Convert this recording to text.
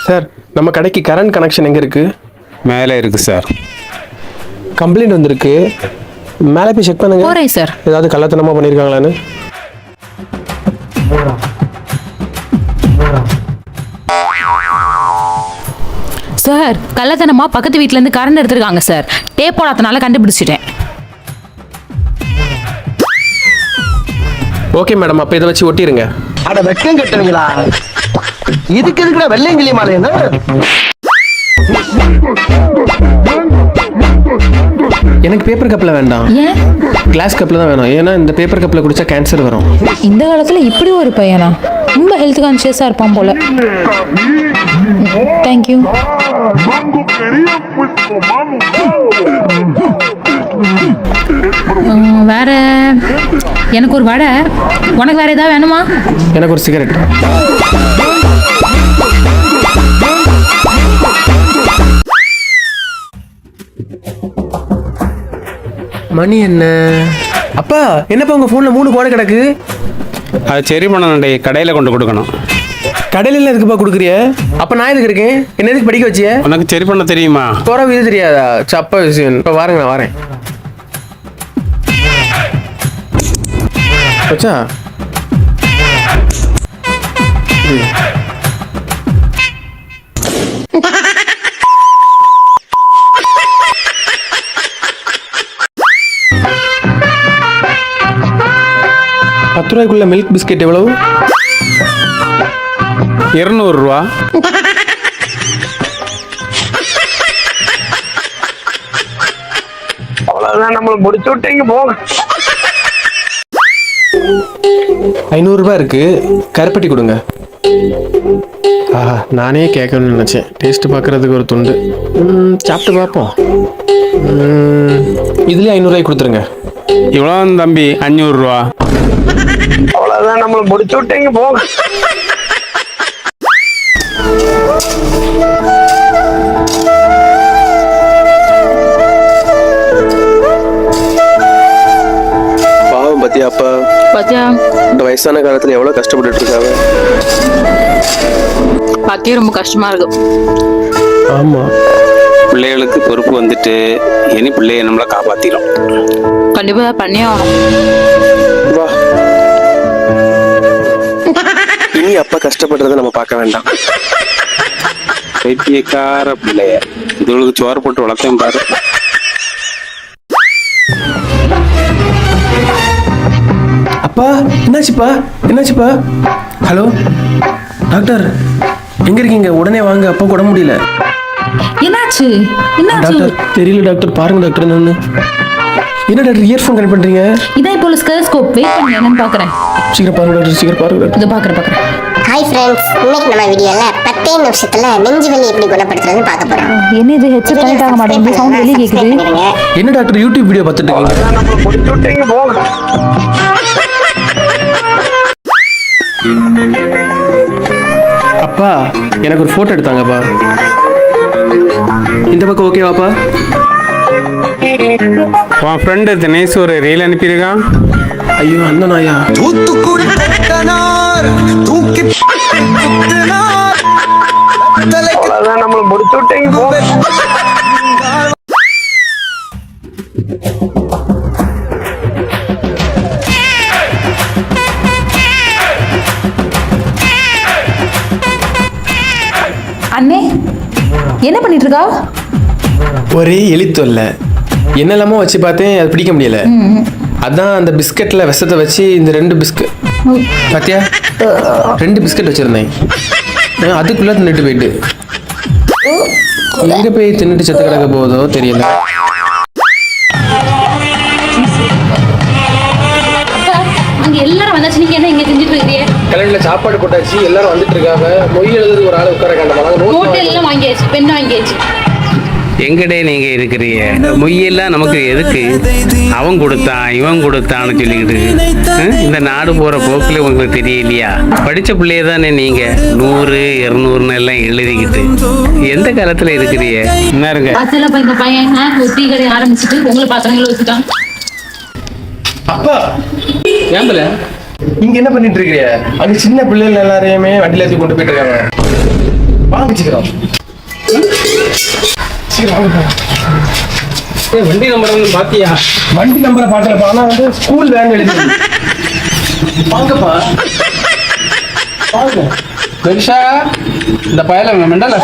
Sir நம்ம கடைக்கு current connection எங்கே இருக்குது? மேலே இருக்குது சார். கம்ப்ளைண்ட் வந்திருக்கு, மேலே போய் செக் பண்ணுங்க. போகிறேன் சார். ஏதாவது கள்ளத்தனமாக பண்ணியிருக்காங்களான்னு. சார் கள்ளத்தனமா பக்கத்து வீட்டிலேருந்து கரண்ட் எடுத்துருக்காங்க சார். டேப் போடாதனால கண்டுபிடிச்சிட்டேன். ஓகே மேடம், அப்போ இதை வச்சு ஒட்டிடுங்க. அட வெக்கம் கட்டுவீங்களா? இதுக்கு எதுக்குடா வெள்ளையங்கிலி மாலையன்னு? எனக்கு பேப்பர் கப்பில் வேண்டாம், ஏன்? கிளாஸ் கப்பில் தான் வேணும். ஏன்னா இந்த பேப்பர் கப்பில் குடிச்சா கேன்சர் வரும். இந்த காலத்தில் இப்படி ஒரு பையனா? ரொம்ப ஹெல்த் கான்ஷியஸாக இருப்பான் போல. தேங்க்யூ. வேற எனக்கு ஒரு வடை, உனக்கு வேற ஏதாவது வேணுமா? எனக்கு ஒரு சிகரெட். மணி என்ன? அப்பா என்னப்பா உங்கள் ஃபோனில் 3 கோடை கிடக்கு? அது சரி பண்ணணும்டே, கடையில் கொண்டு கொடுக்கணும். கடையில் எதுக்குப்பா கொடுக்குறிய? அப்போ நான் எதுக்கு இருக்கேன்? என்ன எதுக்கு படிக்க வச்சிய? உனக்கு சரி பண்ண தெரியுமா? குறவு இது தெரியாதா? சப்பா விஷயம். இப்போ வாருங்க, நான் வரேன். வச்சா ₹10 மில்க் பிஸ்கெட் எவ்வளவு? 200 ரூபா. அவ்வளவுதான், நம்மள முடிச்சு விட்டீங்க போங்க. 500 ரூபாய் இருக்கு, கருப்பட்டி கொடுங்க. ஆஹா, நானே கேட்கணும்னு நினச்சேன். டேஸ்ட் பார்க்கறதுக்கு ஒரு துண்டு. சாப்பிட்டு பார்ப்போம். இதுலேயே 500 ரூபாய் கொடுத்துருங்க. இவ்வளோ தம்பி, 500 ரூபா. அவ்வளவுதான், நம்மள முடிச்சு விட்டீங்க போங்க. பாவம் பத்தியா அப்பா? பாத்தியா இந்த வயசான காலத்துல எவ்வளவு கஷ்டப்பட்டு இருக்காங்க. பாக்கே ரொம்ப கஷ்டமா இருக்கு. ஆமா, பிள்ளைகளுக்கு பொறுப்பு வந்துட்டு இனி பிள்ளைய நம்மளை காப்பாத்திடும். கண்டிப்பா பண்ணியே ஆகணும். வா, இனி அப்பா கஷ்டப்படுறத நம்ம பார்க்க வேண்டாம். பைத்தியக்கார பிள்ளைய இதுகளுக்கு சோறு போட்டு வளர்த்தேன் பாரு. அப்பா என்னாச்சுப்பா? என்னாச்சுப்பா? ஹலோ டாக்டர், எங்க இருக்கீங்க? உடனே வாங்க, அப்பா உடம்பு முடியல. என்னாச்சு? என்னாச்சு? டாக்டர் தெரியல டாக்டர், பாருங்க டாக்டர். என்ன டாக்டர் இயர்ஃபோன் கனெக்ட் பண்றீங்க? இதான் இப்போ ஸ்கோப். வெயிட் பண்ணி என்னன்னு பாக்குறேன். சீக்கிரம் பாருங்க டாக்டர், சீக்கிரம் பாருங்க டாக்டர். இதை பாக்குறேன். ஹாய் ஃப்ரெண்ட்ஸ், இன்னைக்கு நம்ம வீடியோல 10 நிமிஷத்துல நெஞ்சு வலி எப்படி குணப்படுத்துறதுன்னு பார்க்க போறோம். என்ன இது ஹெட்செட் கனெக்ட் ஆக மாட்டேங்குது, சவுண்ட் வெளியே கேக்குது. என்ன டாக்டர் யூடியூப் வீடியோ பார்த்துட்டு இருக்கீங்க? நம்மள முடிச்சு விட்டீங்க போங்க. அப்பா எனக்கு ஒரு போட்டோ எடுத்தாங்கப்பா. இந்த பக்கம் ஓகேவாப்பா? உன் ஃப்ரெண்டு தினேஷ் ஒரு ரீல் அனுப்பியிருக்கான். ஐயோ அந்த நாயா. தூத்துக்குடி அவ்வளவுதான், நம்மள முடிச்சு விட்டீங்க போங்க. அண்ணே என்ன பண்ணிட்டு இருக்கா? ஒரே எழுத்தொல்ல, என்னெல்லாமோ வச்சு பார்த்தேன், அது பிடிக்க முடியல. அதான் அந்த பிஸ்கட்ல விஷத்தை வச்சு இந்த 2 பிஸ்கட் பாத்தியா, 2 பிஸ்கட் வச்சிருந்தேன். அதுக்குள்ள தின்னுட்டு போயிட்டு எங்க போய் தின்னுட்டு செத்து கிடக்க போதோ தெரியல. அங்க எல்லாரும் வந்தாச்சு, நீங்க என்ன இங்க செஞ்சுட்டு இருக்கீங்க? கலெண்ட்ல சாப்பாடு போட்டாச்சு, எல்லாரும் வந்துட்டு இருக்காங்க. மொய் எழுதுறது ஒரு ஆள் உட்கார காண்டமா. ஹோட்டல் எல்லாம் வாங்கியாச்சு, பென் வாங்கியாச்சு. எங்கடே நீங்க இருக்கிறீங்க? மொய்யெல்லாம் நமக்கு எதுக்கு? அவன் கொடுத்தான் இவன் கொடுத்தான்னு சொல்லிக்கிட்டு இந்த நாடு போற போக்குல உங்களுக்கு தெரியலையா? படிச்ச பிள்ளைய தானே நீங்க 100 200 எல்லாம் எழுதிக்கிட்டு எந்த காலத்துல இருக்கிறீங்க? என்ன இருங்க இந்த பையன் ஒரு டீ கடை ஆரம்பிச்சுட்டு உங்களை பாத்திரங்களை வச்சுட்டான். அப்பா ஏம்பல இங்க என்ன பண்ணிட்டு இருக்கீங்க? அங்க சின்ன பிள்ளைகள் எல்லாரையுமே வண்டியில ஏற்றி கொண்டு போயிட்டு இருக்காங்க. வாங்க சீக்கிரம். வண்டி நம்பர் பாத்தியா? வண்டி நம்பரை பார்க்கலப்பா, ஆனா வந்து ஸ்கூல் வேன் எழுதி. வாங்கப்பா வாங்க. பெருசா இந்த பயல மெண்டல்